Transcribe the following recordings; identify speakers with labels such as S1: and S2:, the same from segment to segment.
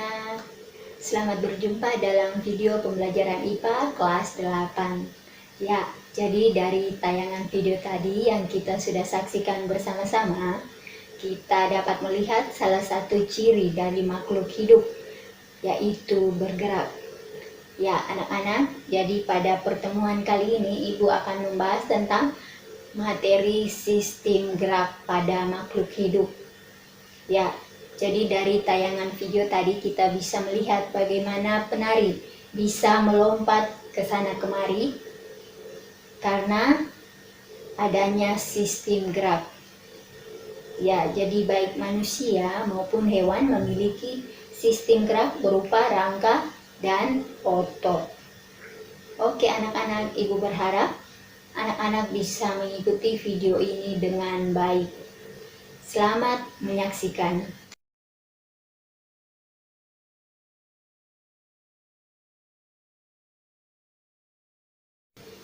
S1: anak-anak, selamat berjumpa dalam video pembelajaran IPA kelas 8. Ya, jadi dari tayangan video tadi yang kita sudah saksikan bersama-sama, kita dapat melihat salah satu ciri dari makhluk hidup, yaitu bergerak. Ya, anak-anak, jadi pada pertemuan kali ini Ibu akan membahas tentang materi sistem gerak pada makhluk hidup. Ya, jadi dari tayangan video tadi kita bisa melihat bagaimana penari bisa melompat ke sana kemari karena adanya sistem gerak. Ya, jadi baik manusia maupun hewan memiliki sistem gerak berupa rangka dan otot. Oke anak-anak, Ibu berharap anak-anak bisa mengikuti video ini dengan baik. Selamat menyaksikan.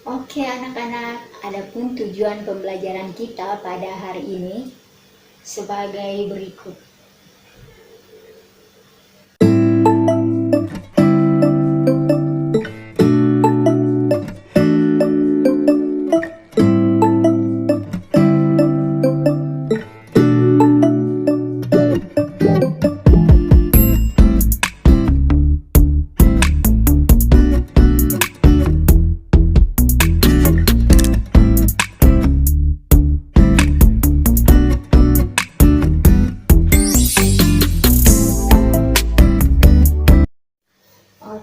S1: Oke anak-anak, adapun tujuan pembelajaran kita pada hari ini sebagai berikut.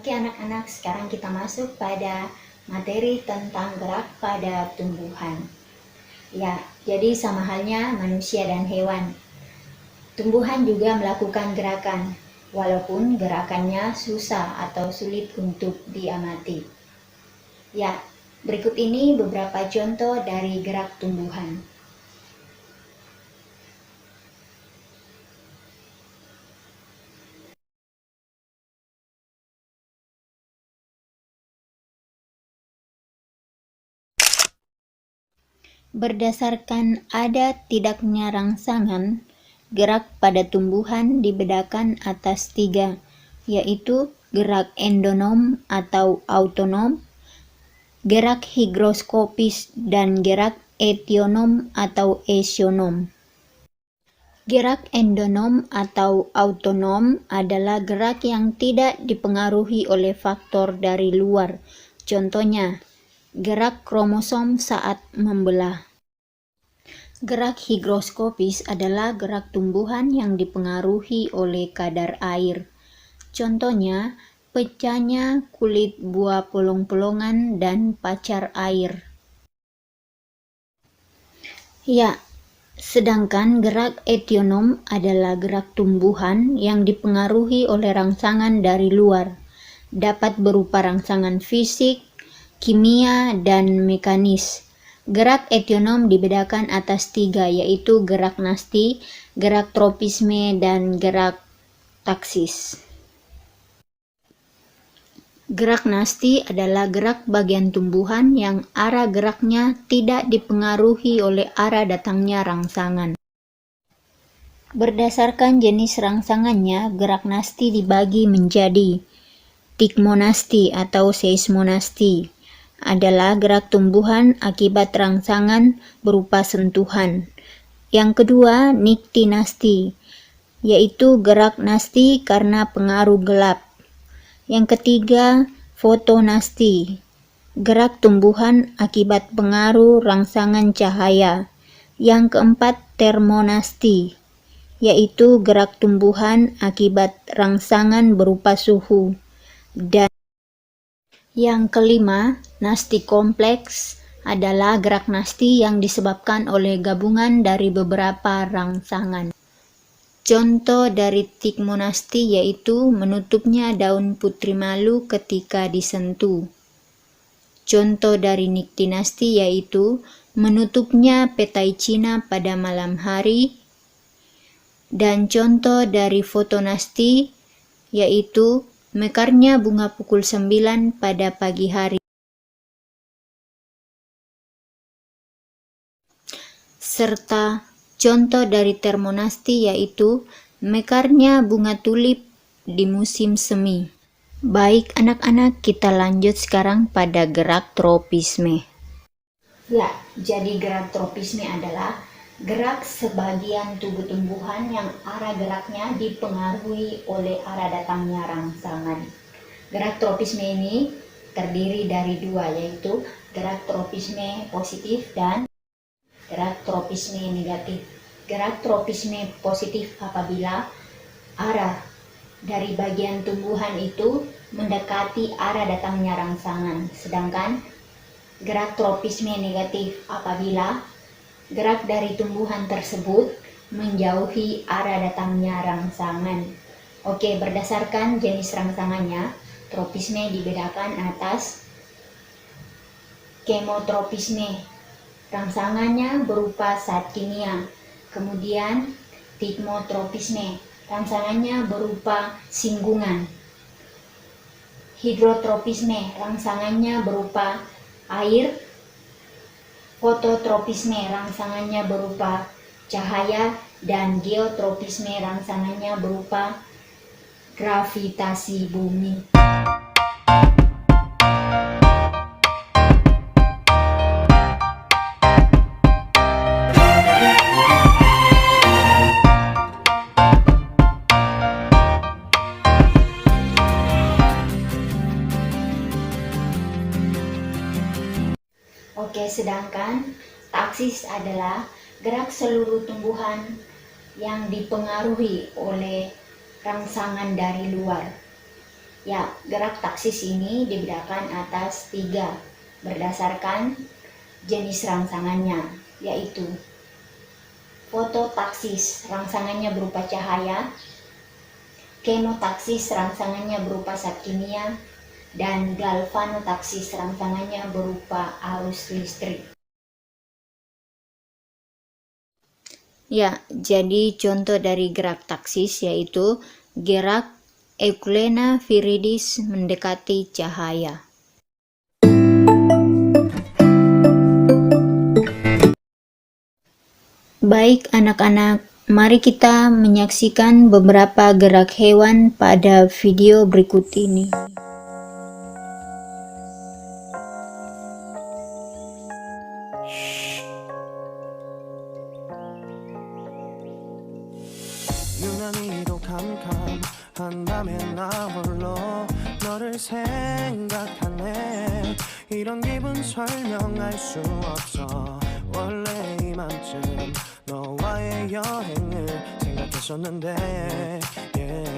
S1: Oke anak-anak, sekarang kita masuk pada materi tentang gerak pada tumbuhan. Ya, jadi sama halnya manusia dan hewan. Tumbuhan juga melakukan gerakan, walaupun gerakannya susah atau sulit untuk diamati. Ya, berikut ini beberapa contoh dari gerak tumbuhan. Berdasarkan ada tidaknya rangsangan, gerak pada tumbuhan dibedakan atas 3, yaitu gerak endonom atau autonom, gerak higroskopis, dan gerak etionom atau esionom. Gerak endonom atau autonom adalah gerak yang tidak dipengaruhi oleh faktor dari luar, contohnya gerak kromosom saat membelah. Gerak higroskopis adalah gerak tumbuhan yang dipengaruhi oleh kadar air. Contohnya, pecahnya kulit buah polong-polongan dan pacar air. Ya, sedangkan gerak etionom adalah gerak tumbuhan yang dipengaruhi oleh rangsangan dari luar. Dapat berupa rangsangan fisik, kimia, dan mekanis. Gerak etionom dibedakan atas 3, yaitu gerak nasti, gerak tropisme, dan gerak taksis. Gerak nasti adalah gerak bagian tumbuhan yang arah geraknya tidak dipengaruhi oleh arah datangnya rangsangan. Berdasarkan jenis rangsangannya, gerak nasti dibagi menjadi tikmonasti atau seismonasti. Adalah gerak tumbuhan akibat rangsangan berupa sentuhan. Yang kedua, niktinasti, yaitu gerak nasti karena pengaruh gelap. Yang ketiga, fotonasti, gerak tumbuhan akibat pengaruh rangsangan cahaya. Yang keempat, termonasti, yaitu gerak tumbuhan akibat rangsangan berupa suhu. Dan yang kelima, nasti kompleks adalah gerak nasti yang disebabkan oleh gabungan dari beberapa rangsangan. Contoh dari tikmonasti yaitu menutupnya daun putri malu ketika disentuh. Contoh dari niktinasti yaitu menutupnya petai Cina pada malam hari. Dan contoh dari fotonasti yaitu mekarnya bunga pukul 9 pada pagi hari. Serta contoh dari termonasti yaitu mekarnya bunga tulip di musim semi. Baik anak-anak, kita lanjut sekarang pada gerak tropisme. Ya, jadi gerak tropisme adalah gerak sebagian tubuh tumbuhan yang arah geraknya dipengaruhi oleh arah datangnya rangsangan. Gerak tropisme ini terdiri dari dua, yaitu gerak tropisme positif dan gerak tropisme negatif. Gerak tropisme positif apabila arah dari bagian tumbuhan itu mendekati arah datangnya rangsangan, sedangkan gerak tropisme negatif apabila gerak dari tumbuhan tersebut menjauhi arah datangnya rangsangan. Oke, berdasarkan jenis rangsangannya, tropisme dibedakan atas kemotropisme. Rangsangannya berupa zat kimia. Kemudian tigmotropisme. Rangsangannya berupa singgungan. Hidrotropisme, rangsangannya berupa air. Fototropisme, rangsangannya berupa cahaya. Dan geotropisme, rangsangannya berupa gravitasi bumi. Oke, sedangkan taksis adalah gerak seluruh tumbuhan yang dipengaruhi oleh rangsangan dari luar. Ya, gerak taksis ini dibedakan atas 3 berdasarkan jenis rangsangannya, yaitu fototaksis, rangsangannya berupa cahaya, kemotaksis, rangsangannya berupa zat kimia, dan galvanotaksis, rangsangannya berupa arus listrik. Ya, jadi contoh dari gerak taksis yaitu gerak Euglena viridis mendekati cahaya. Baik anak-anak, mari kita menyaksikan beberapa gerak hewan pada video berikut ini.
S2: 유난히도 캄캄한 밤에 나 홀로 너를 생각하네. 이런 기분 설명할 수 없어. 원래 이맘쯤 너와의 여행을 생각했었는데 yeah,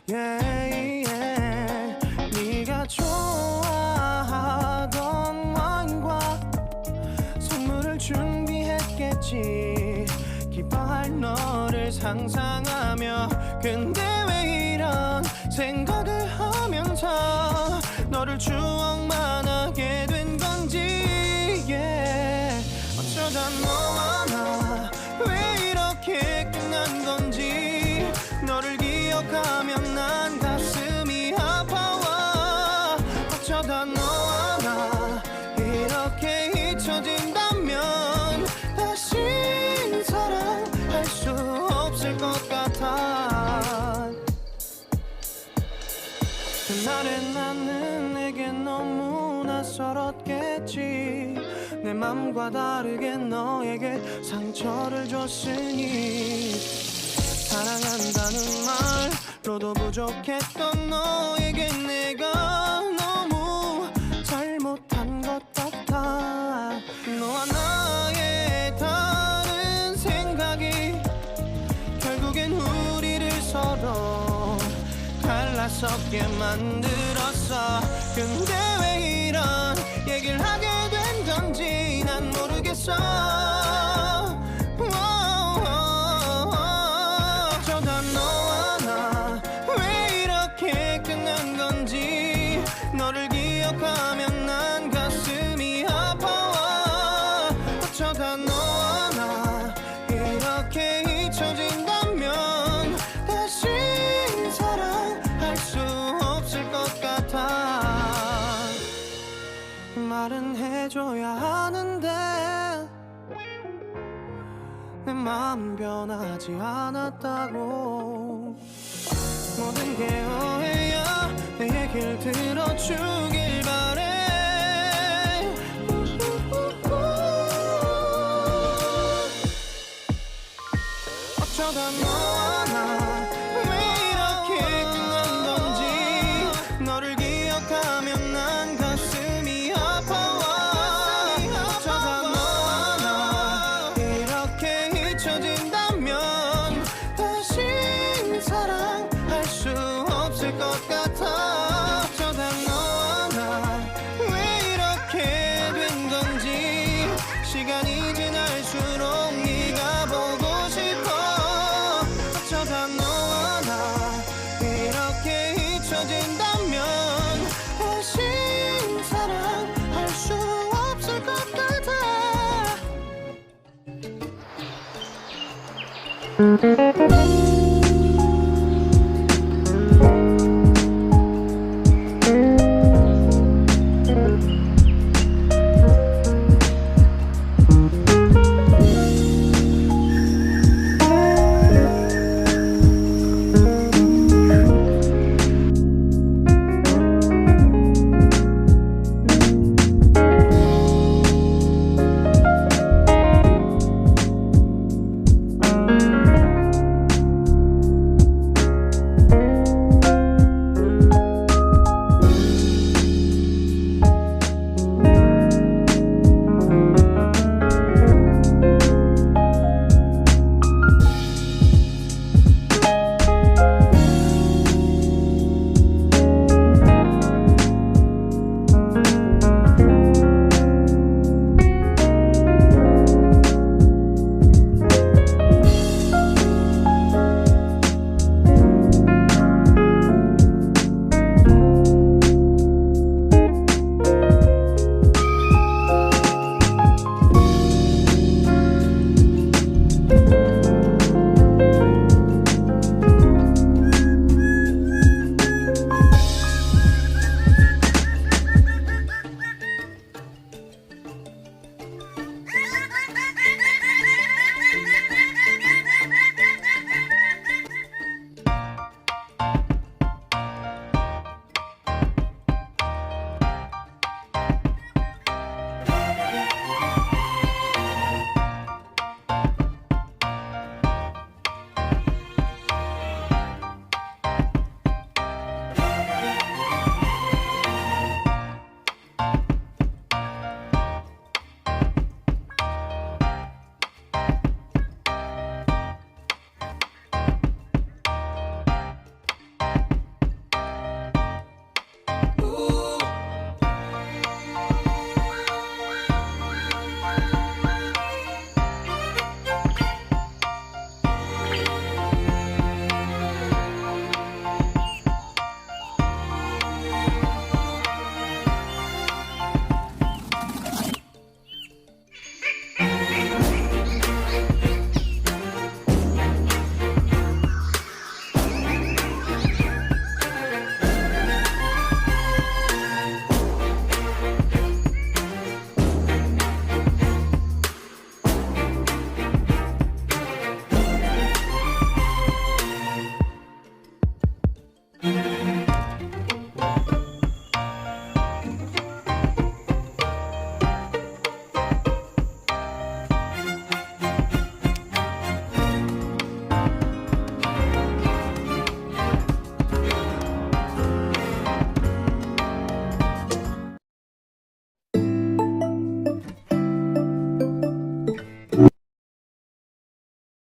S2: yeah, yeah. 네가 좋아하던 와인과 선물을 준비했겠지. 기뻐할 너를 상상하며 근데 왜 이런 생각을 하면서 너를 추억만 하게 된 건지 yeah. 어쩌다 너와 나 왜 이렇게 끝난 건지 너를 기억하면 난 가슴이 아파와 어쩌다 너와 나 이렇게 잊혀진다면 다시 사랑할 수 없을 것 같아. 그날의 나는 내게 너무 낯설었겠지. 내 맘과 다르게 너에게 상처를 줬으니 사랑한다는 말로도 부족했던 너에게 내가 너무 잘못한 것 같아. 너와 나의 다른 생각이 결국엔 우리를 서로 갈라서게 만들었어. 근데 왜 이런 얘기를 하게 된 건지 난 모르겠어. 어쩌다 너와 나 왜 이렇게 끝난 건지 너를 기억하면 난 가슴이 아파와 어쩌다 너와 나 이렇게 잊혀진다면 다시 사랑할 수 없을 것 같아. 말은 해줘야 하는데 내 마음 변하지 않았다고. 모든 게 오해야 내 얘길 들어주길 바래 어쩌다 너와 나 왜 이렇게 끝난 건지 너를 기억하면 난 가슴이 아파와 어쩌다 너와 나 이렇게 잊혀진다면 다시 사랑할 수 없을 것 같아 어쩌다 너와 나 왜 이렇게 된 건지 시간이 지날수록 네가 보고 싶어 어쩌다 너와 나 이렇게 잊혀진다면 다시 사랑할 수 없을 것 같아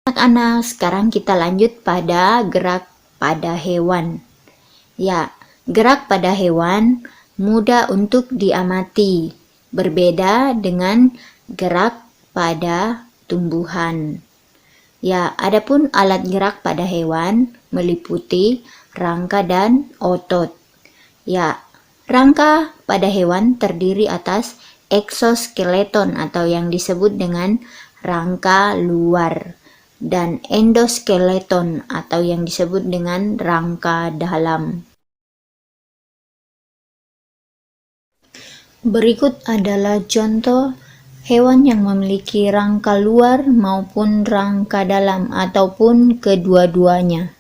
S1: Anak-anak, sekarang kita lanjut pada gerak pada hewan. Ya, gerak pada hewan mudah untuk diamati, berbeda dengan gerak pada tumbuhan. Ya, adapun alat gerak pada hewan meliputi rangka dan otot. Ya, rangka pada hewan terdiri atas eksoskeleton atau yang disebut dengan rangka luar dan endoskeleton atau yang disebut dengan rangka dalam. Berikut adalah contoh hewan yang memiliki rangka luar maupun rangka dalam ataupun kedua-duanya.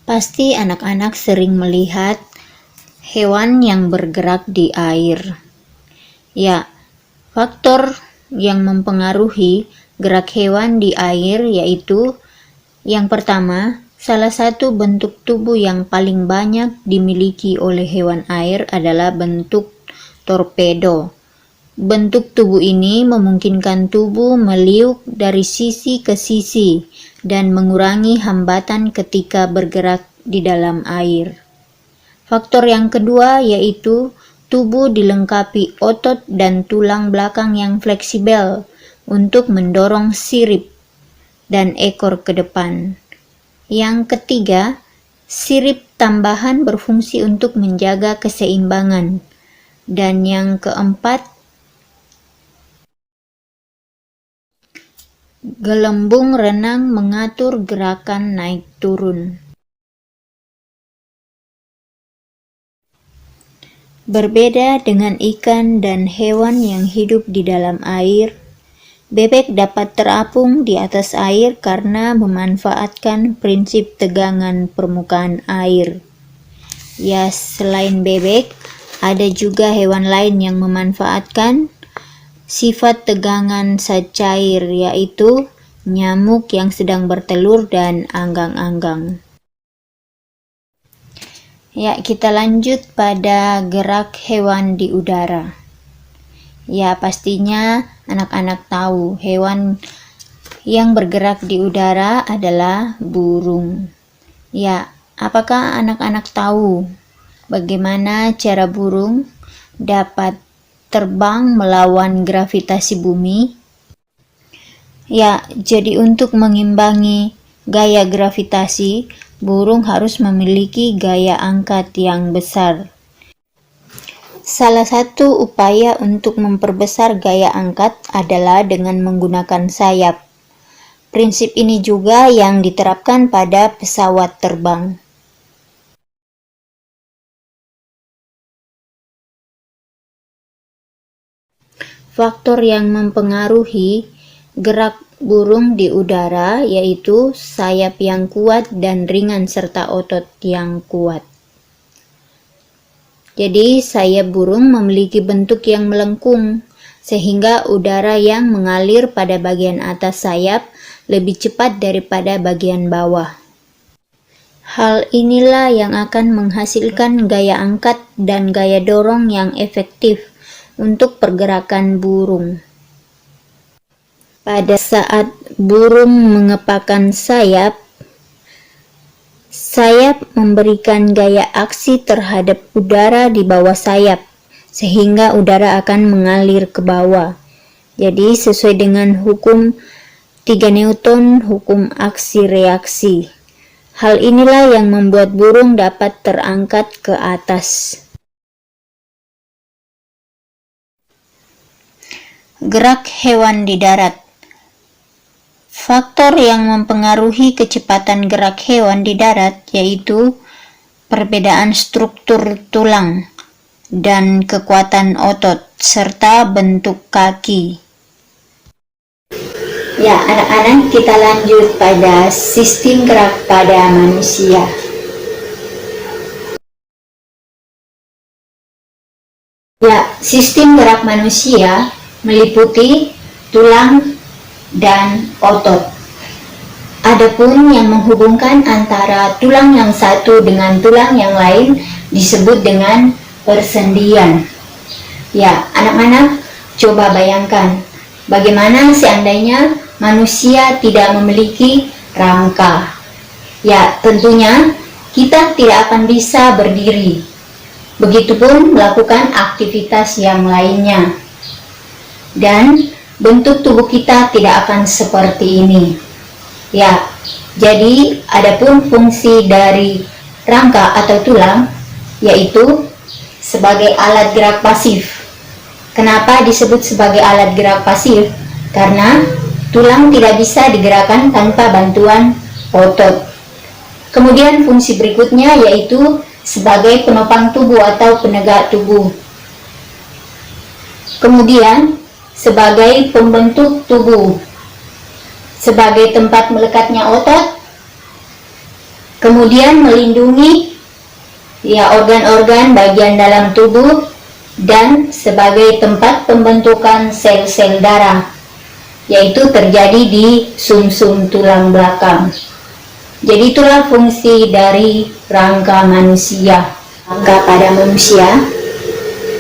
S1: Pasti anak-anak sering melihat hewan yang bergerak di air. Ya, faktor yang mempengaruhi gerak hewan di air yaitu yang pertama, salah satu bentuk tubuh yang paling banyak dimiliki oleh hewan air adalah bentuk torpedo. Bentuk tubuh ini memungkinkan tubuh meliuk dari sisi ke sisi dan mengurangi hambatan ketika bergerak di dalam air. Faktor yang kedua yaitu tubuh dilengkapi otot dan tulang belakang yang fleksibel untuk mendorong sirip dan ekor ke depan. Yang ketiga, sirip tambahan berfungsi untuk menjaga keseimbangan. Dan yang keempat, gelembung renang mengatur gerakan naik turun. Berbeda dengan ikan dan hewan yang hidup di dalam air, bebek dapat terapung di atas air karena memanfaatkan prinsip tegangan permukaan air. Ya, selain bebek, ada juga hewan lain yang memanfaatkan sifat tegangan zat cair, yaitu nyamuk yang sedang bertelur dan anggang-anggang. Ya, kita lanjut pada gerak hewan di udara. Ya, pastinya anak-anak tahu hewan yang bergerak di udara adalah burung. Ya, apakah anak-anak tahu bagaimana cara burung dapat terbang melawan gravitasi bumi? Ya, jadi untuk mengimbangi gaya gravitasi, burung harus memiliki gaya angkat yang besar. Salah satu upaya untuk memperbesar gaya angkat adalah dengan menggunakan sayap. Prinsip ini juga yang diterapkan pada pesawat terbang. Faktor yang mempengaruhi gerak burung di udara yaitu sayap yang kuat dan ringan serta otot yang kuat. Jadi sayap burung memiliki bentuk yang melengkung sehingga udara yang mengalir pada bagian atas sayap lebih cepat daripada bagian bawah. Hal inilah yang akan menghasilkan gaya angkat dan gaya dorong yang efektif untuk pergerakan burung. Pada saat burung mengepakkan sayap, sayap memberikan gaya aksi terhadap udara di bawah sayap, sehingga udara akan mengalir ke bawah. Jadi sesuai dengan hukum 3 Newton, hukum aksi-reaksi. Hal inilah yang membuat burung dapat terangkat ke atas. Gerak hewan di darat. Faktor yang mempengaruhi kecepatan gerak hewan di darat yaitu perbedaan struktur tulang dan kekuatan otot serta bentuk kaki. Ya, anak-anak, kita lanjut pada sistem gerak pada manusia. Ya, sistem gerak manusia meliputi tulang dan otot. Adapun yang menghubungkan antara tulang yang satu dengan tulang yang lain disebut dengan persendian. Ya, anak-anak, coba bayangkan bagaimana seandainya manusia tidak memiliki rangka. Ya, tentunya kita tidak akan bisa berdiri. Begitupun melakukan aktivitas yang lainnya. Dan bentuk tubuh kita tidak akan seperti ini. Ya, jadi adapun fungsi dari rangka atau tulang yaitu sebagai alat gerak pasif. Kenapa disebut sebagai alat gerak pasif? Karena tulang tidak bisa digerakkan tanpa bantuan otot. Kemudian fungsi berikutnya yaitu sebagai penopang tubuh atau penegak tubuh. Kemudian sebagai pembentuk tubuh, sebagai tempat melekatnya otot, kemudian melindungi organ-organ bagian dalam tubuh dan sebagai tempat pembentukan sel-sel darah, yaitu terjadi di sumsum tulang belakang. Jadi itulah fungsi dari rangka manusia. Rangka pada manusia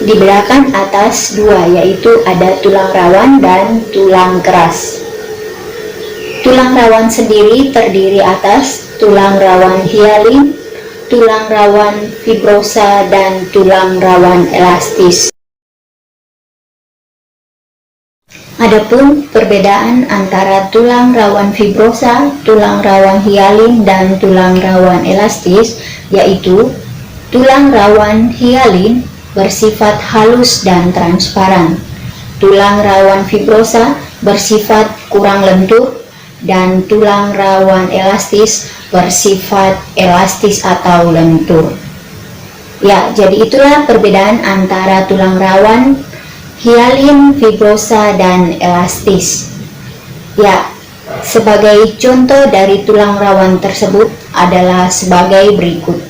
S1: dibedakan atas dua, yaitu ada tulang rawan dan tulang keras. Tulang rawan sendiri terdiri atas tulang rawan hialin, tulang rawan fibrosa, dan tulang rawan elastis. Adapun perbedaan antara tulang rawan fibrosa, tulang rawan hialin, dan tulang rawan elastis, yaitu tulang rawan hialin bersifat halus dan transparan, tulang rawan fibrosa bersifat kurang lentur, dan tulang rawan elastis bersifat elastis atau lentur. Ya, jadi itulah perbedaan antara tulang rawan, hialin, fibrosa, dan elastis. Ya, sebagai contoh dari tulang rawan tersebut adalah sebagai berikut.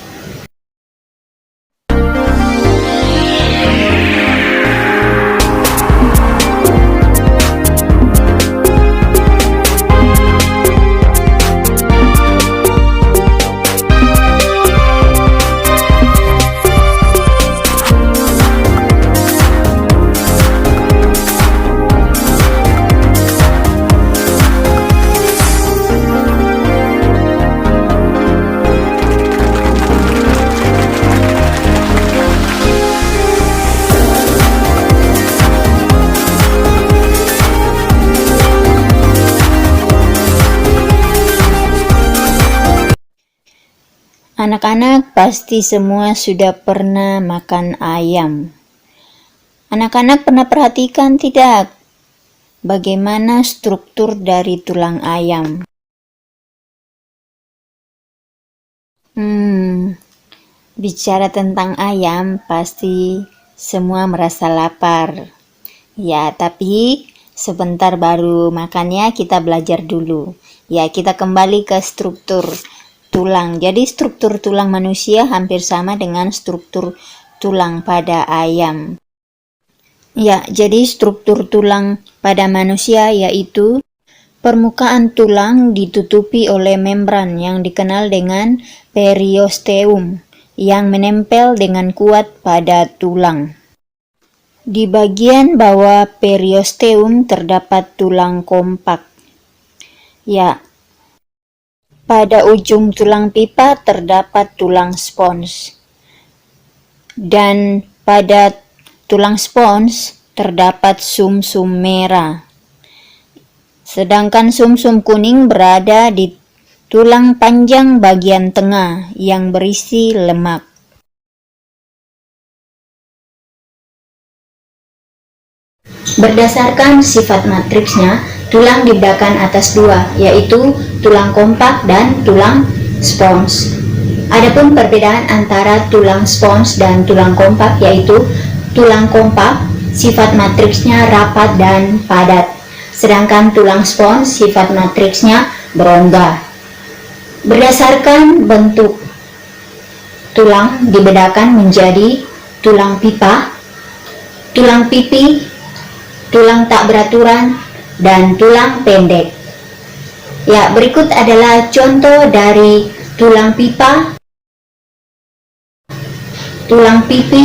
S1: Anak-anak pasti semua sudah pernah makan ayam. Anak-anak pernah perhatikan tidak bagaimana struktur dari tulang ayam? Bicara tentang ayam pasti semua merasa lapar. Ya, tapi sebentar baru makannya kita belajar dulu. Ya, kita kembali ke struktur tulang. Jadi struktur tulang manusia hampir sama dengan struktur tulang pada ayam. Ya, jadi struktur tulang pada manusia yaitu permukaan tulang ditutupi oleh membran yang dikenal dengan periosteum yang menempel dengan kuat pada tulang. Di bagian bawah periosteum terdapat tulang kompak. Ya, pada ujung tulang pipa terdapat tulang spons. Dan pada tulang spons terdapat sumsum merah. Sedangkan sumsum kuning berada di tulang panjang bagian tengah yang berisi lemak. Berdasarkan sifat matriksnya, tulang dibedakan atas dua, yaitu tulang kompak dan tulang spons. Adapun perbedaan antara tulang spons dan tulang kompak yaitu tulang kompak sifat matriksnya rapat dan padat, sedangkan tulang spons sifat matriksnya berongga. Berdasarkan bentuk tulang dibedakan menjadi tulang pipa, tulang pipi, tulang tak beraturan, dan tulang pendek. Ya, berikut adalah contoh dari tulang pipa, tulang pipi,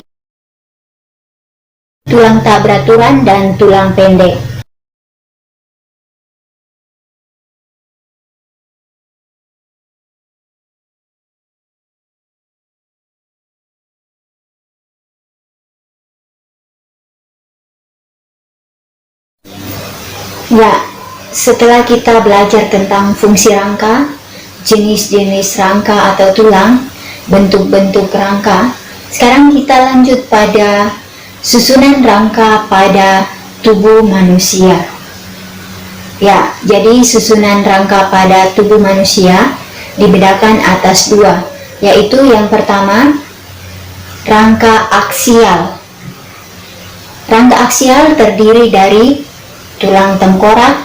S1: tulang tak beraturan, dan tulang pendek. Ya, setelah kita belajar tentang fungsi rangka, jenis-jenis rangka atau tulang, bentuk-bentuk rangka, sekarang kita lanjut pada susunan rangka pada tubuh manusia. Ya, jadi susunan rangka pada tubuh manusia dibedakan atas dua, yaitu yang pertama, rangka aksial. Rangka aksial terdiri dari tulang tengkorak,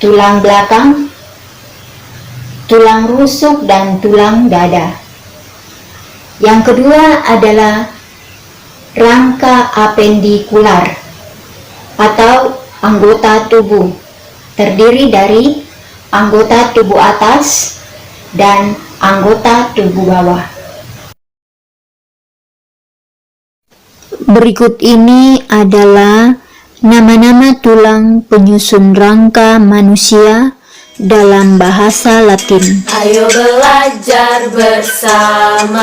S1: tulang belakang, tulang rusuk dan tulang dada. Yang kedua adalah rangka apendikular atau anggota tubuh, terdiri dari anggota tubuh atas dan anggota tubuh bawah. Berikut ini adalah nama-nama tulang penyusun rangka manusia dalam bahasa Latin.
S3: Ayo belajar bersama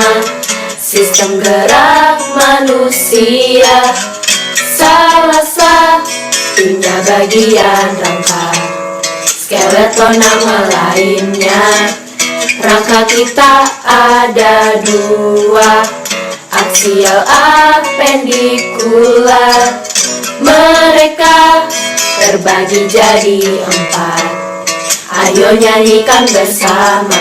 S3: sistem gerak manusia. Salah satunya bagian rangka, skeleton nama lainnya. Rangka kita ada dua, aksial apendikular. Mereka terbagi jadi 4. Ayo nyanyikan bersama.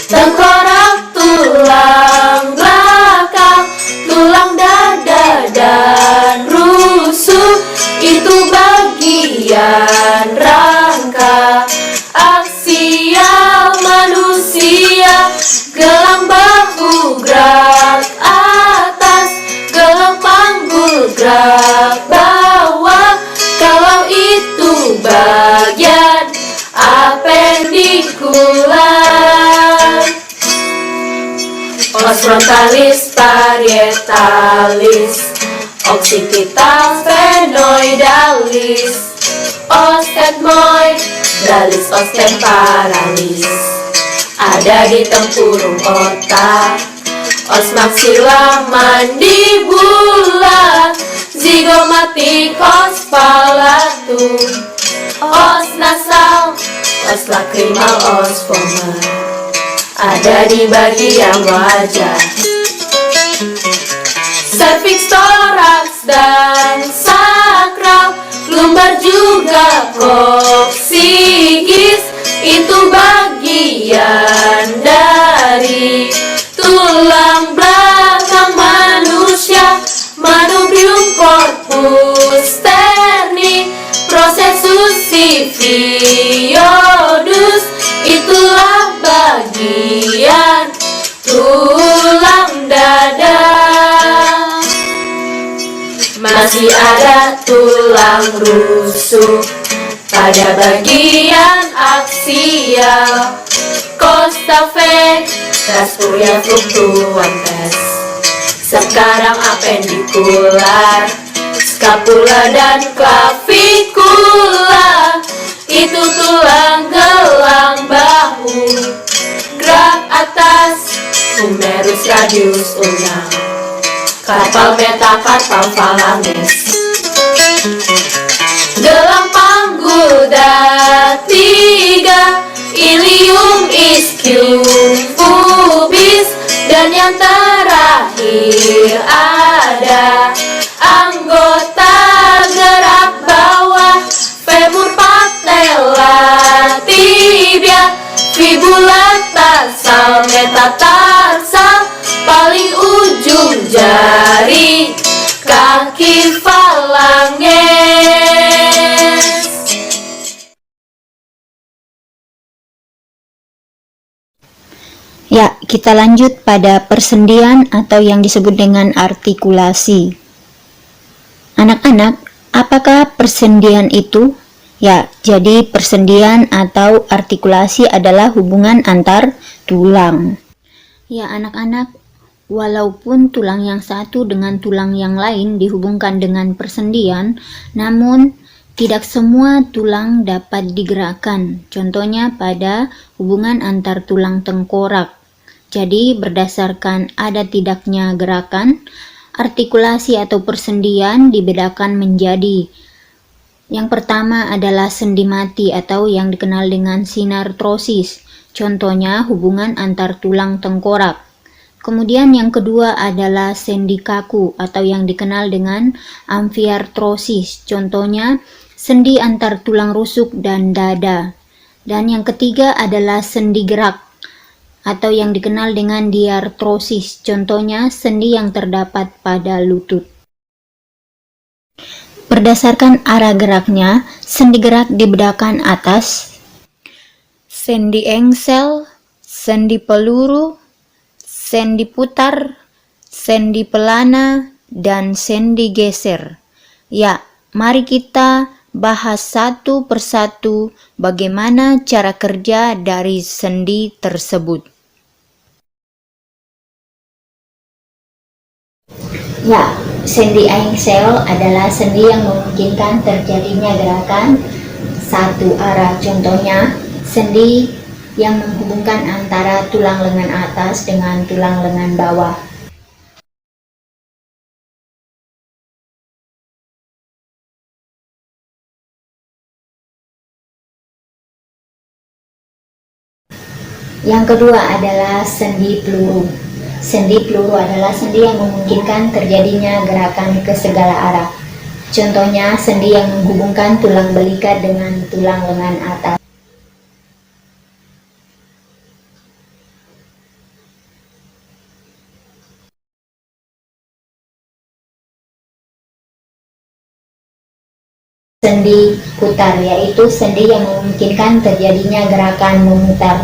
S3: Tengkorak, tulang belakang, tulang dada dan rusuk, itu bagian rangka. Aksial manusia, gelang bahu gerak atas, gelang panggul gerak bawah. Kalau itu bagian apendikular. Os frontalis, parietalis, occipital, sphenoidalis, os ethmoidalis, os temporalis, ada di tempurung otak. Os maxilla mandibula, zigomatic, os palatum, os nasal, os lacrimal, os vomer, ada di bagian wajah. Cervix, thorax, dan sakral, lumbar juga koksikis, itu bagian dari tulang belakang manusia. Manubrium corpus sterni, processus sifioidus, itulah bagian tulang dada. Masih ada tulang rusuk pada bagian aksial, costa fetas puria fluctuantes. Sekarang apendikular, scapula dan clavikula, itu tulang gelang bahu, gerak atas, humerus radius ulna, carpal metacarpal phalanges. Gelang panggul datiga, ilium ischium pubis, dan yang terakhir ada anggota gerak bawah, femur, patella, tibia, fibula, tarsal, metatarsal, paling ujung jari kaki falanges.
S1: Ya, kita lanjut pada persendian atau yang disebut dengan artikulasi. Anak-anak, apakah persendian itu? Ya, jadi persendian atau artikulasi adalah hubungan antar tulang. Ya, anak-anak, walaupun tulang yang satu dengan tulang yang lain dihubungkan dengan persendian, namun tidak semua tulang dapat digerakkan. Contohnya pada hubungan antar tulang tengkorak. Jadi berdasarkan ada tidaknya gerakan, artikulasi atau persendian dibedakan menjadi: yang pertama adalah sendi mati atau yang dikenal dengan sinartrosis. Contohnya hubungan antar tulang tengkorak. Kemudian yang kedua adalah sendi kaku atau yang dikenal dengan amfiartrosis. Contohnya sendi antar tulang rusuk dan dada. Dan yang ketiga adalah sendi gerak atau yang dikenal dengan diartrosis. Contohnya sendi yang terdapat pada lutut. Berdasarkan arah geraknya, sendi gerak dibedakan atas sendi engsel, sendi peluru, sendi putar, sendi pelana, dan sendi geser. Ya, mari kita bahas satu persatu bagaimana cara kerja dari sendi tersebut. Ya, sendi engsel adalah sendi yang memungkinkan terjadinya gerakan satu arah. Contohnya, sendi yang menghubungkan antara tulang lengan atas dengan tulang lengan bawah. Yang kedua adalah sendi peluru. Sendi peluru adalah sendi yang memungkinkan terjadinya gerakan ke segala arah. Contohnya, sendi yang menghubungkan tulang belikat dengan tulang lengan atas. Sendi putar, yaitu sendi yang memungkinkan terjadinya gerakan memutar.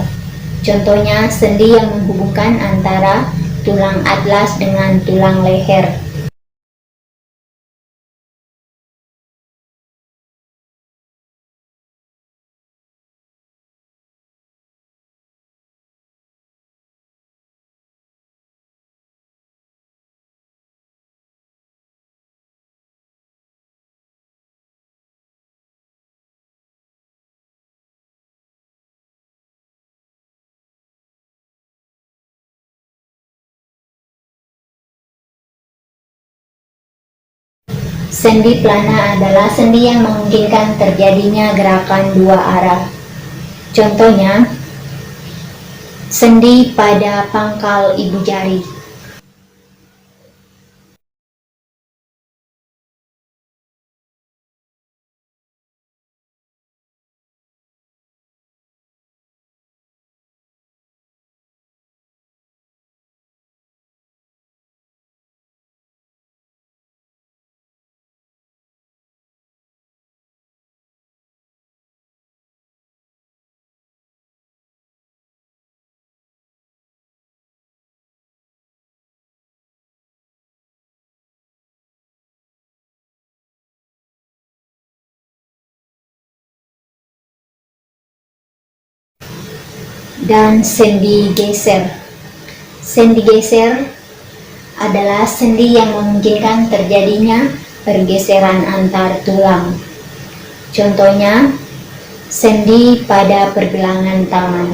S1: Contohnya, sendi yang menghubungkan antara tulang atlas dengan tulang leher. Sendi pelana adalah sendi yang memungkinkan terjadinya gerakan dua arah. Contohnya, sendi pada pangkal ibu jari. Dan sendi geser. Sendi geser adalah sendi yang memungkinkan terjadinya pergeseran antar tulang. Contohnya, sendi pada pergelangan tangan.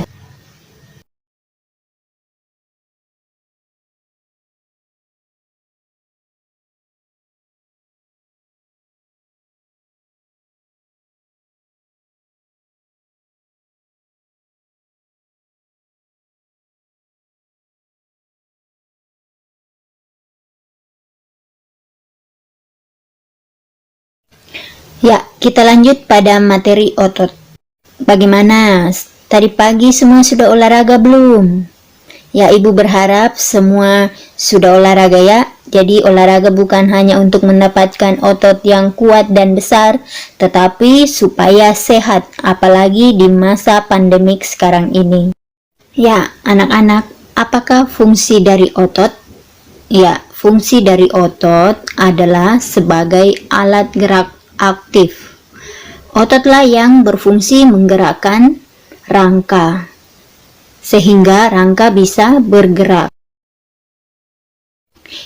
S1: Ya, kita lanjut pada materi otot. Bagaimana? Tadi pagi semua sudah olahraga belum? Ya, Ibu berharap semua sudah olahraga ya. Jadi olahraga bukan hanya untuk mendapatkan otot yang kuat dan besar, tetapi supaya sehat, apalagi di masa pandemik sekarang ini. Ya, anak-anak, apakah fungsi dari otot? Ya, fungsi dari otot adalah sebagai alat gerak aktif. Ototlah yang berfungsi menggerakkan rangka, sehingga rangka bisa bergerak.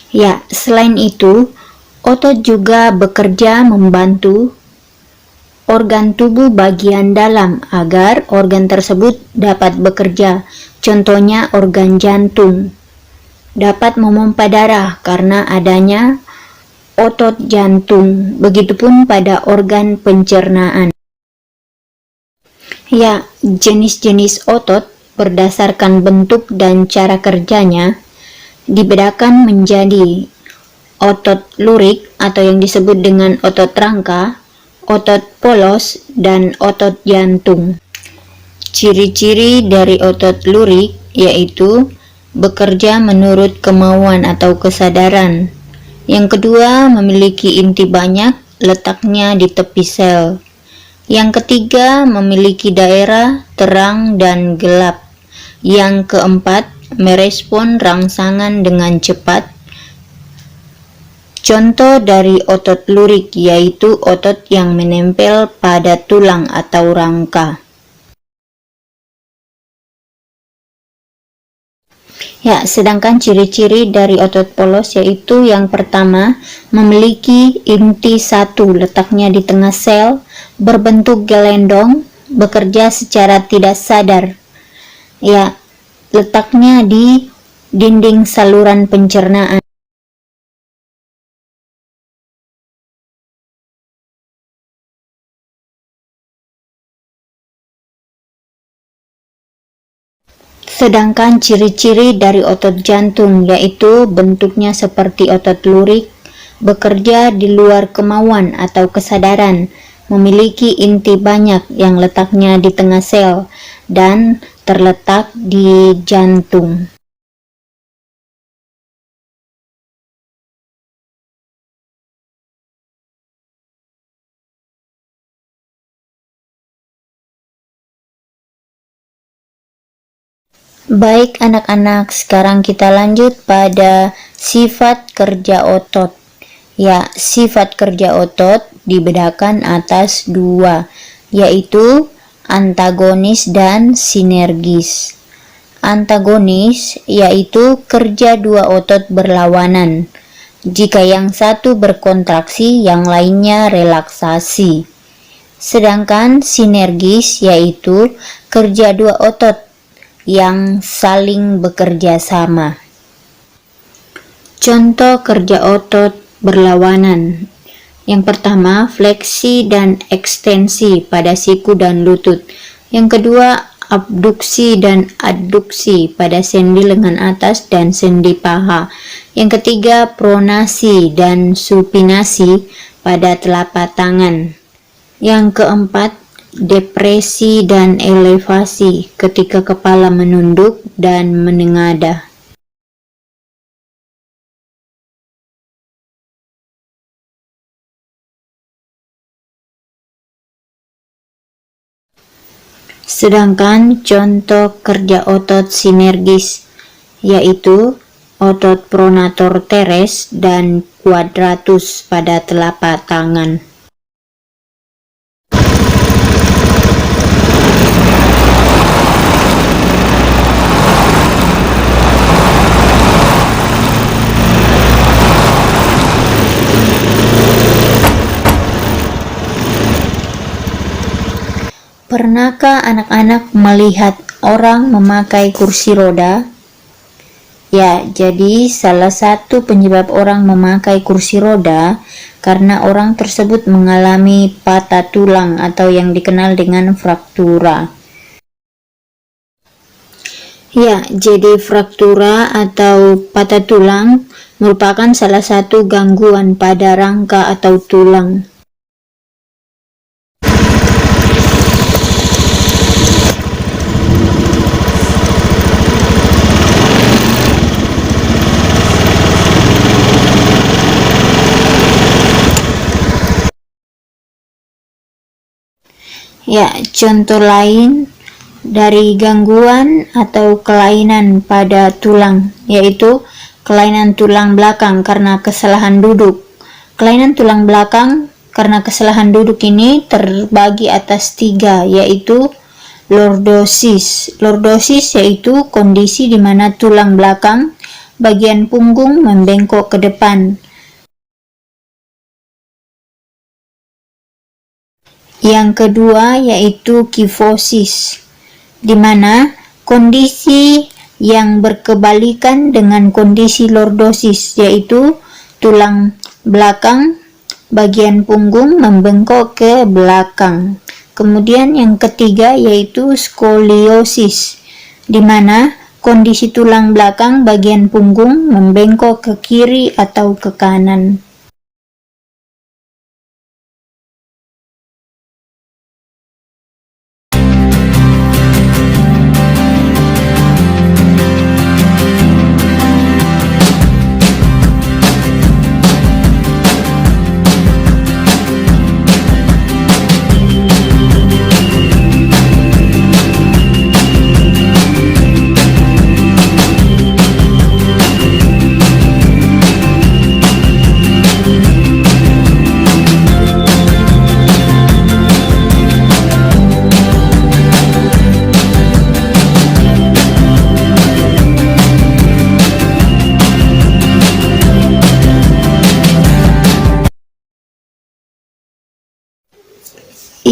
S1: Ya, selain itu, otot juga bekerja membantu organ tubuh bagian dalam agar organ tersebut dapat bekerja. Contohnya organ jantung dapat memompa darah karena adanya otot jantung, begitupun pada organ pencernaan. Ya, jenis-jenis otot berdasarkan bentuk dan cara kerjanya dibedakan menjadi otot lurik atau yang disebut dengan otot rangka, otot polos, dan otot jantung. Ciri-ciri dari otot lurik yaitu bekerja menurut kemauan atau kesadaran. Yang kedua, memiliki inti banyak, letaknya di tepi sel. Yang ketiga, memiliki daerah terang dan gelap. Yang keempat, merespon rangsangan dengan cepat. Contoh dari otot lurik yaitu otot yang menempel pada tulang atau rangka. Ya, sedangkan ciri-ciri dari otot polos yaitu yang pertama, memiliki inti satu, letaknya di tengah sel, berbentuk gelendong, bekerja secara tidak sadar. Ya, letaknya di dinding saluran pencernaan. Sedangkan ciri-ciri dari otot jantung yaitu bentuknya seperti otot lurik, bekerja di luar kemauan atau kesadaran, memiliki inti banyak yang letaknya di tengah sel, dan terletak di jantung. Baik anak-anak, sekarang kita lanjut pada sifat kerja otot. Ya, sifat kerja otot dibedakan atas dua, yaitu antagonis dan sinergis. Antagonis yaitu kerja dua otot berlawanan. Jika yang satu berkontraksi, yang lainnya relaksasi. Sedangkan sinergis yaitu kerja dua otot yang saling bekerja sama. Contoh kerja otot berlawanan. Yang pertama, fleksi dan ekstensi pada siku dan lutut. Yang kedua, abduksi dan adduksi pada sendi lengan atas dan sendi paha. Yang ketiga, pronasi dan supinasi pada telapak tangan. Yang keempat, depresi dan elevasi ketika kepala menunduk dan menengadah. Sedangkan contoh kerja otot sinergis yaitu otot pronator teres dan quadratus pada telapak tangan. Pernahkah anak-anak melihat orang memakai kursi roda? Ya, jadi salah satu penyebab orang memakai kursi roda karena orang tersebut mengalami patah tulang atau yang dikenal dengan fraktura. Ya, jadi fraktura atau patah tulang merupakan salah satu gangguan pada rangka atau tulang. Ya, contoh lain dari gangguan atau kelainan pada tulang, yaitu kelainan tulang belakang karena kesalahan duduk. Kelainan tulang belakang karena kesalahan duduk ini terbagi atas tiga, yaitu lordosis. Lordosis yaitu kondisi di mana tulang belakang bagian punggung membengkok ke depan. Yang kedua yaitu kifosis, di mana kondisi yang berkebalikan dengan kondisi lordosis, yaitu tulang belakang bagian punggung membengkok ke belakang. Kemudian yang ketiga yaitu skoliosis, di mana kondisi tulang belakang bagian punggung membengkok ke kiri atau ke kanan.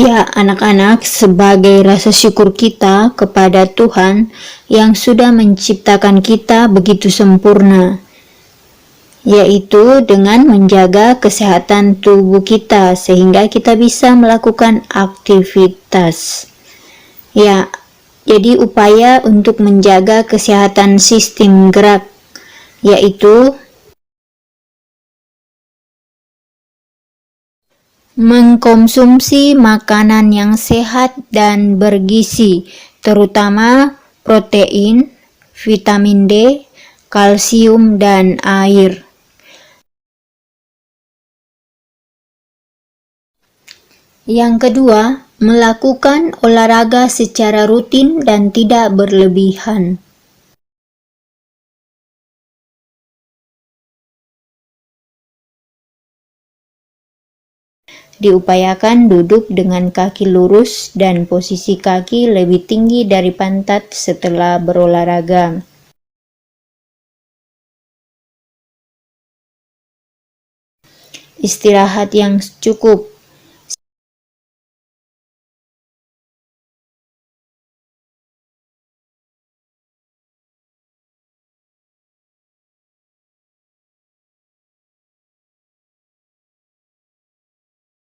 S1: Ya, anak-anak, sebagai rasa syukur kita kepada Tuhan yang sudah menciptakan kita begitu sempurna, yaitu dengan menjaga kesehatan tubuh kita sehingga kita bisa melakukan aktivitas. Ya, jadi upaya untuk menjaga kesehatan sistem gerak, yaitu mengkonsumsi makanan yang sehat dan bergizi, terutama protein, vitamin D, kalsium, dan air. Yang kedua, melakukan olahraga secara rutin dan tidak berlebihan. Diupayakan duduk dengan kaki lurus dan posisi kaki lebih tinggi dari pantat setelah berolahraga. Istirahat yang cukup.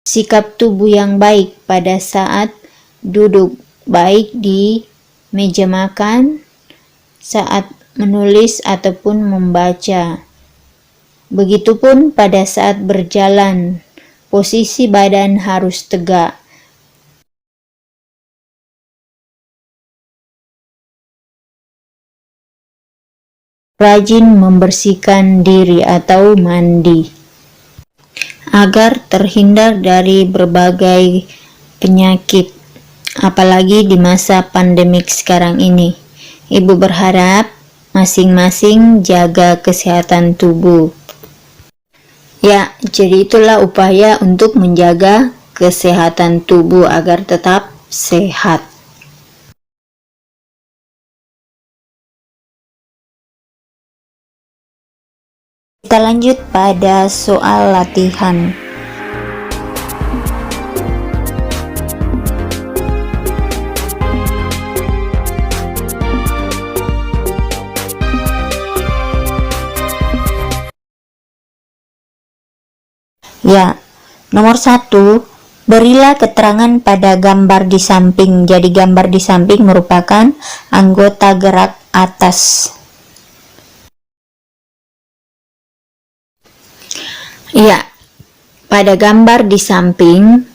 S1: Sikap tubuh yang baik pada saat duduk, baik di meja makan, saat menulis ataupun membaca. Begitupun pada saat berjalan, posisi badan harus tegak. Rajin membersihkan diri atau mandi agar terhindar dari berbagai penyakit, apalagi di masa pandemik sekarang ini. Ibu berharap masing-masing jaga kesehatan tubuh. Ya, jadi itulah upaya untuk menjaga kesehatan tubuh agar tetap sehat. Kita lanjut pada soal latihan. Ya, nomor 1, berilah keterangan pada gambar di samping. Jadi gambar di samping merupakan anggota gerak atas. Ya, pada gambar di samping,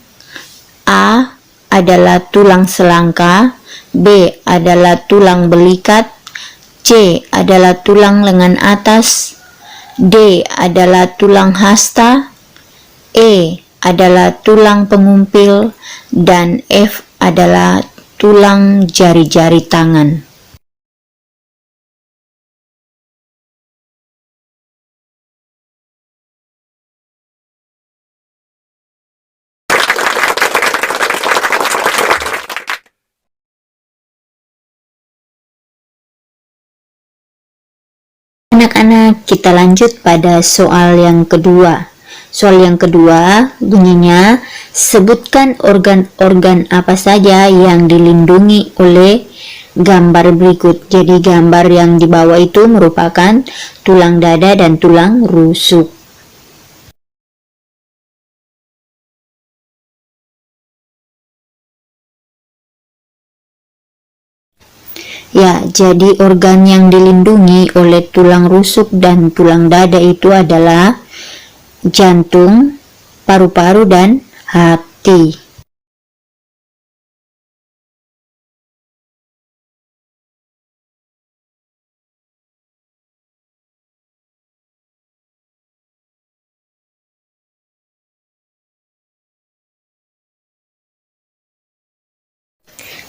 S1: A adalah tulang selangka, B adalah tulang belikat, C adalah tulang lengan atas, D adalah tulang hasta, E adalah tulang pengumpil, dan F adalah tulang jari-jari tangan. Anak-anak, kita lanjut pada soal yang kedua. Soal yang kedua bunyinya, sebutkan organ-organ apa saja yang dilindungi oleh gambar berikut. Jadi gambar yang di bawah itu merupakan tulang dada dan tulang rusuk. Ya, jadi organ yang dilindungi oleh tulang rusuk dan tulang dada itu adalah jantung, paru-paru, dan hati.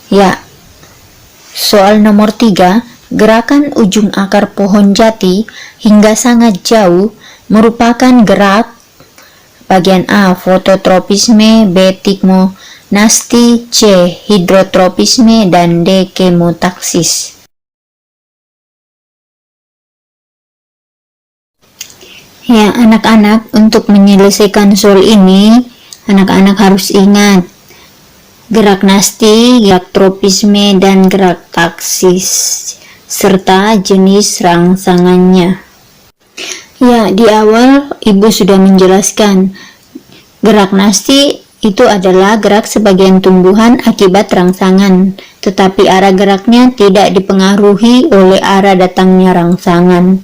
S1: Ya, soal nomor 3, gerakan ujung akar pohon jati hingga sangat jauh merupakan gerak bagian A. Fototropisme, B. Tigmonasti, C. Hidrotropisme, dan D. Kemotaksis. Ya, anak-anak, untuk menyelesaikan soal ini, anak-anak harus ingat gerak nasti, gerak tropisme, dan gerak taksis, serta jenis rangsangannya. Ya, di awal Ibu sudah menjelaskan, gerak nasti itu adalah gerak sebagian tumbuhan akibat rangsangan, tetapi arah geraknya tidak dipengaruhi oleh arah datangnya rangsangan.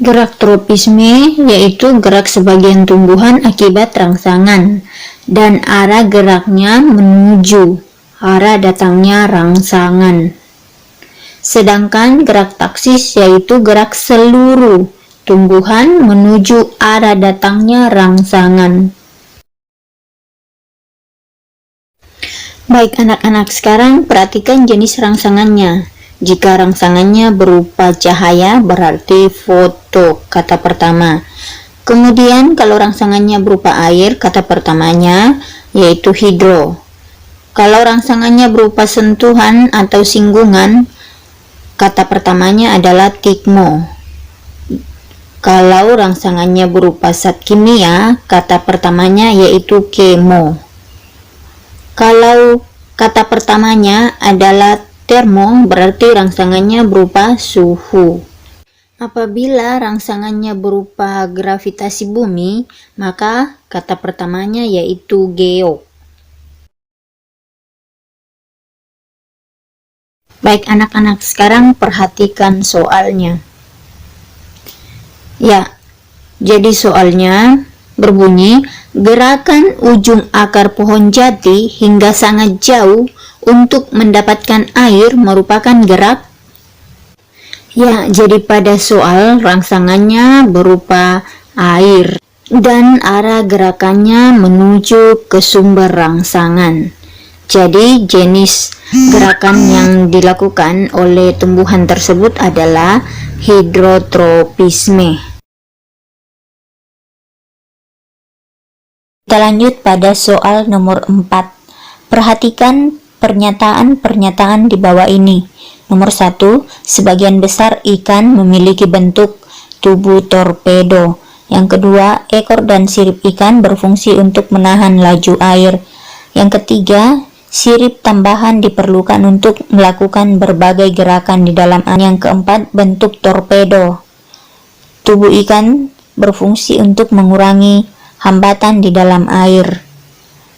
S1: Gerak tropisme yaitu gerak sebagian tumbuhan akibat rangsangan, dan arah geraknya menuju arah datangnya rangsangan. Sedangkan gerak taksis yaitu gerak seluruh tumbuhan menuju arah datangnya rangsangan. Baik anak-anak, sekarang perhatikan jenis rangsangannya. Jika rangsangannya berupa cahaya berarti foto, kata pertama. Kemudian kalau rangsangannya berupa air, kata pertamanya yaitu hidro. Kalau rangsangannya berupa sentuhan atau singgungan, kata pertamanya adalah tikmo. Kalau rangsangannya berupa zat kimia, kata pertamanya yaitu kemo. Kalau kata pertamanya adalah termo, berarti rangsangannya berupa suhu. Apabila rangsangannya berupa gravitasi bumi, maka kata pertamanya yaitu geo. Baik anak-anak, sekarang perhatikan soalnya. Ya, jadi soalnya berbunyi, gerakan ujung akar pohon jati hingga sangat jauh untuk mendapatkan air merupakan gerak. Ya, jadi pada soal rangsangannya berupa air dan arah gerakannya menuju ke sumber rangsangan. Jadi jenis gerakan yang dilakukan oleh tumbuhan tersebut adalah hidrotropisme. Kita lanjut pada soal nomor 4. Perhatikan pernyataan-pernyataan di bawah ini. Nomor 1, sebagian besar ikan memiliki bentuk tubuh torpedo. Yang kedua, ekor dan sirip ikan berfungsi untuk menahan laju air. Yang ketiga, sirip tambahan diperlukan untuk melakukan berbagai gerakan di dalam air. Yang keempat, bentuk torpedo. Tubuh ikan berfungsi untuk mengurangi hambatan di dalam air.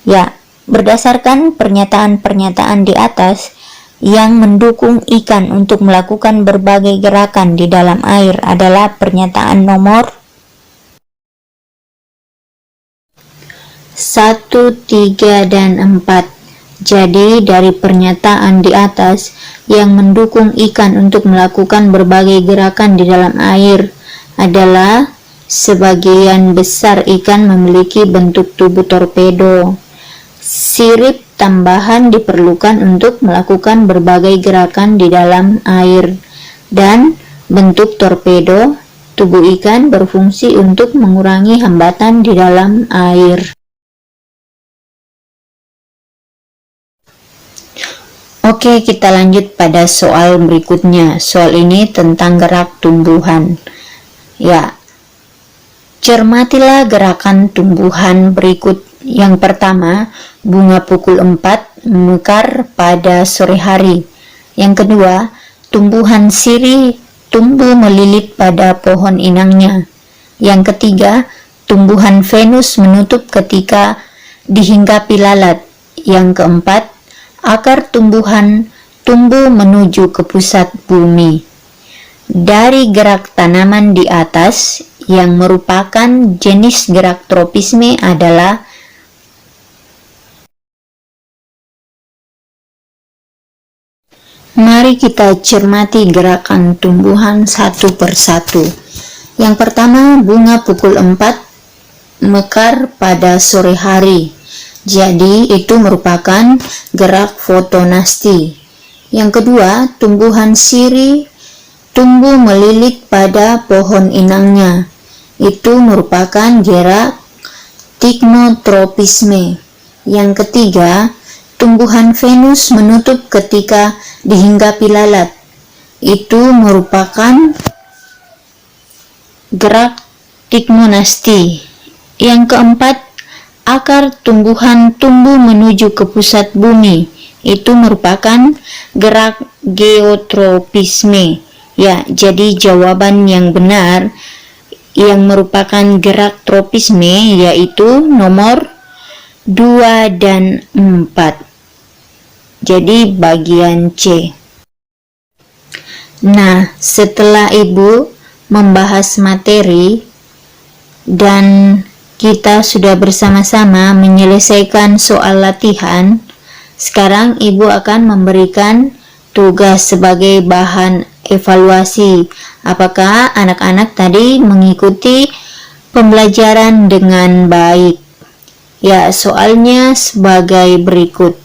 S1: Ya, berdasarkan pernyataan-pernyataan di atas yang mendukung ikan untuk melakukan berbagai gerakan di dalam air adalah pernyataan nomor 1, 3, dan 4. Jadi dari pernyataan di atas yang mendukung ikan untuk melakukan berbagai gerakan di dalam air adalah sebagian besar ikan memiliki bentuk tubuh torpedo. Sirip tambahan diperlukan untuk melakukan berbagai gerakan di dalam air. Dan bentuk torpedo, tubuh ikan berfungsi untuk mengurangi hambatan di dalam air. Oke, kita lanjut pada soal berikutnya. Soal ini tentang gerak tumbuhan. Ya, cermatilah gerakan tumbuhan berikut. Yang pertama, bunga pukul 4 mekar pada sore hari. Yang kedua, tumbuhan sirih tumbuh melilit pada pohon inangnya. Yang ketiga, tumbuhan Venus menutup ketika dihinggapi lalat. Yang keempat, akar tumbuhan tumbuh menuju ke pusat bumi. Dari gerak tanaman di atas, yang merupakan jenis gerak tropisme adalah mari kita cermati gerakan tumbuhan satu persatu. Yang pertama, bunga pukul 4 mekar pada sore hari. Jadi itu merupakan gerak fotonasti. Yang kedua, tumbuhan sirih tumbuh melilit pada pohon inangnya. Itu merupakan gerak tikmotropisme. Yang ketiga, tumbuhan Venus menutup ketika dihinggapi lalat. Itu merupakan gerak tikmonasti. Yang keempat, akar tumbuhan tumbuh menuju ke pusat bumi. itu merupakan gerak geotropisme. Ya, jadi jawaban yang benar yang merupakan gerak tropisme yaitu nomor 2 dan 4. Jadi bagian C. Nah, setelah Ibu membahas materi dan kita sudah bersama-sama menyelesaikan soal latihan, sekarang Ibu akan memberikan tugas sebagai bahan evaluasi. Apakah anak-anak tadi mengikuti pembelajaran dengan baik? Ya, soalnya sebagai berikut.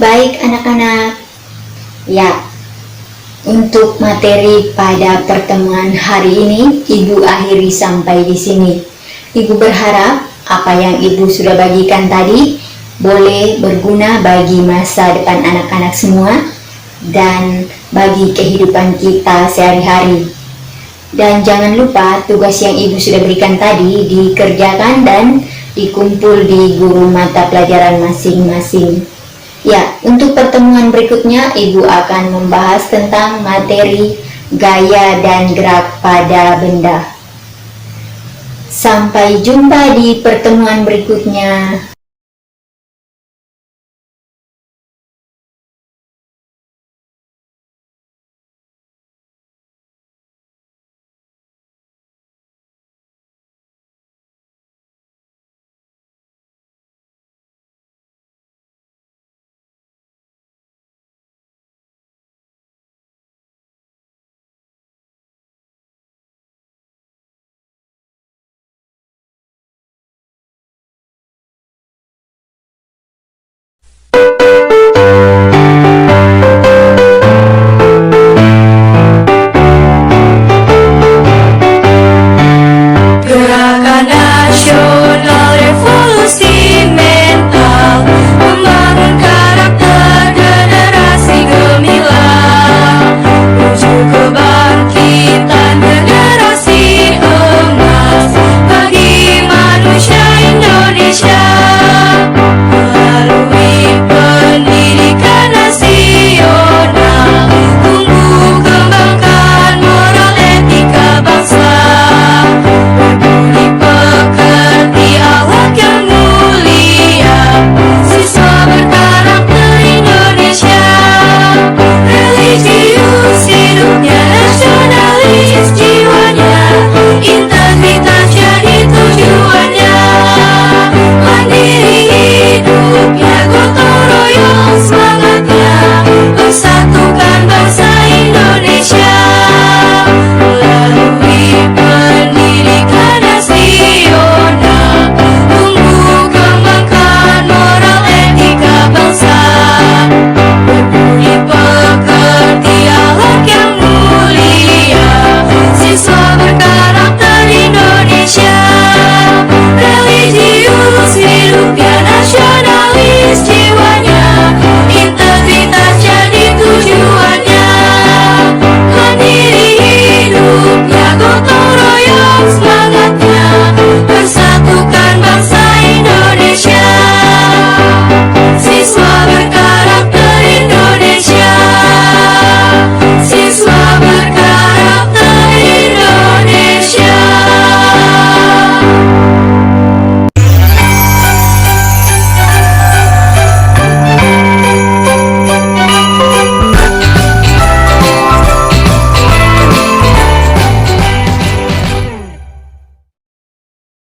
S1: Baik anak-anak, ya, untuk materi pada pertemuan hari ini Ibu akhiri sampai di sini. Ibu berharap apa yang Ibu sudah bagikan tadi boleh berguna bagi masa depan anak-anak semua dan bagi kehidupan kita sehari-hari. Dan jangan lupa tugas yang Ibu sudah berikan tadi dikerjakan dan dikumpul di guru mata pelajaran masing-masing. Ya, untuk pertemuan berikutnya Ibu akan membahas tentang materi gaya dan gerak pada benda. Sampai jumpa di pertemuan berikutnya.